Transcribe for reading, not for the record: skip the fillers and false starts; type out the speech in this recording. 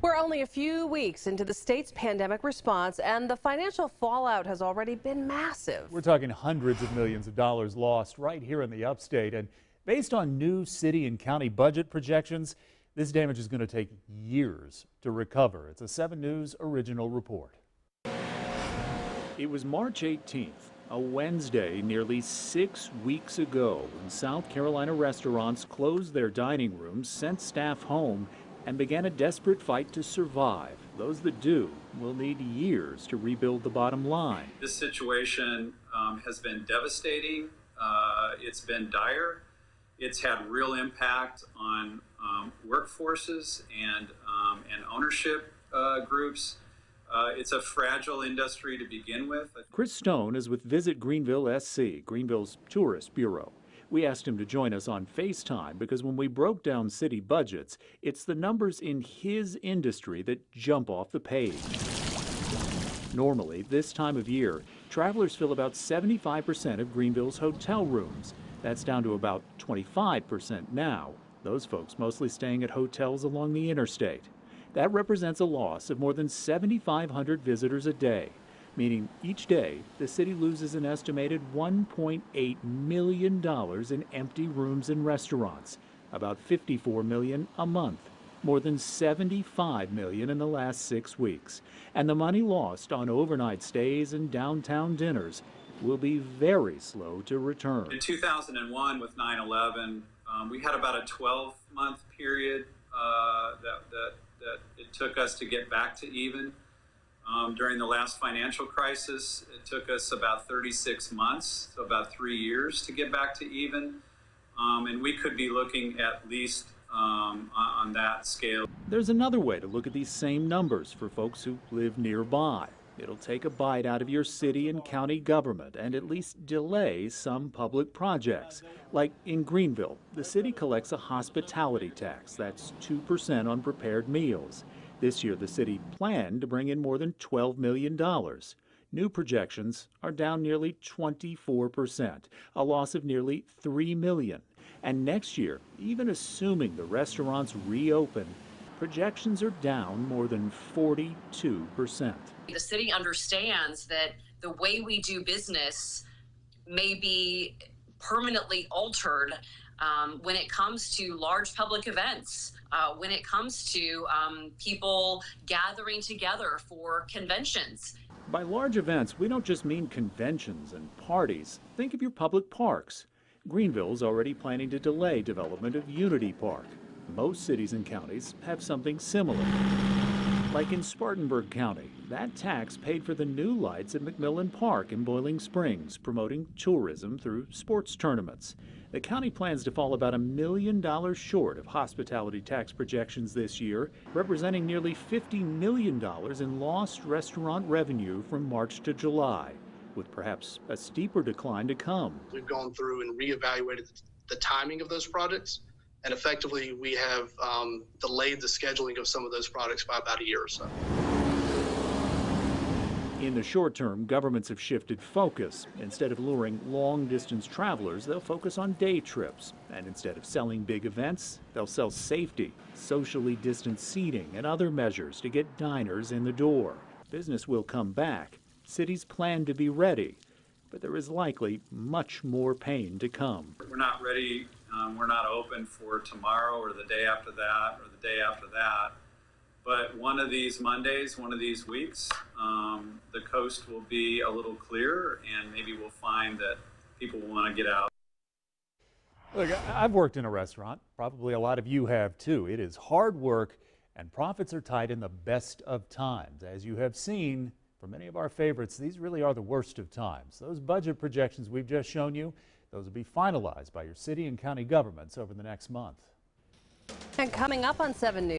We're only a few weeks into the state's pandemic response, and the financial fallout has already been massive. We're talking hundreds of millions of dollars lost right here in the upstate. And based on new city and county budget projections, this damage is going to take years to recover. It's a 7 News original report. It was March 18th, a Wednesday, nearly 6 weeks ago, when South Carolina restaurants closed their dining rooms, sent staff home, and began a desperate fight to survive. Those that do will need years to rebuild the bottom line. This situation has been devastating. It's been dire. It's had real impact on workforces and ownership groups. It's a fragile industry to begin with. Chris Stone is with Visit Greenville SC, Greenville's tourist bureau. We asked him to join us on FaceTime because when we broke down city budgets, it's the numbers in his industry that jump off the page. Normally, this time of year, travelers fill about 75% of Greenville's hotel rooms. That's down to about 25% now. Those folks mostly staying at hotels along the interstate. That represents a loss of more than 7,500 visitors a day, meaning each day the city loses an estimated $1.8 million in empty rooms and restaurants, about $54 million a month, more than $75 million in the last 6 weeks. And the money lost on overnight stays and downtown dinners will be very slow to return. In 2001 with 9/11, we had about a 12-month period that it took us to get back to even. During the last financial crisis, it took us about 36 months, so about 3 years to get back to even. And we could be looking at least on that scale. There's another way to look at these same numbers for folks who live nearby. It'll take a bite out of your city and county government and at least delay some public projects. Like in Greenville, the city collects a hospitality tax. That's 2% on prepared meals. This year, the city planned to bring in more than $12 million. New projections are down nearly 24%, a loss of nearly $3 million. And next year, even assuming the restaurants reopen, projections are down more than 42%. The city understands that the way we do business may be permanently altered when it comes to large public events, when it comes to people gathering together for conventions. By large events, we don't just mean conventions and parties. Think of your public parks. Greenville's already planning to delay development of Unity Park. Most cities and counties have something similar. Like in Spartanburg County, that tax paid for the new lights at McMillan Park in Boiling Springs, promoting tourism through sports tournaments. The county plans to fall about $1 million short of hospitality tax projections this year, representing nearly $50 million in lost restaurant revenue from March to July, with perhaps a steeper decline to come. We've gone through and reevaluated the timing of those projects. And effectively, we have delayed the scheduling of some of those products by about a year or so. In the short term, governments have shifted focus. Instead of luring long-distance travelers, they'll focus on day trips. And instead of selling big events, they'll sell safety, socially distanced seating, and other measures to get diners in the door. Business will come back. Cities plan to be ready. But there is likely much more pain to come. We're not ready. We're not open for tomorrow or the day after that or the day after that. But one of these Mondays, one of these weeks, the coast will be a little clearer and maybe we'll find that people will want to get out. Look, I've worked in a restaurant. Probably a lot of you have too. It is hard work and profits are tight in the best of times. As you have seen, for many of our favorites, these really are the worst of times. Those budget projections we've just shown you, those will be finalized by your city and county governments over the next month. And coming up on 7 News.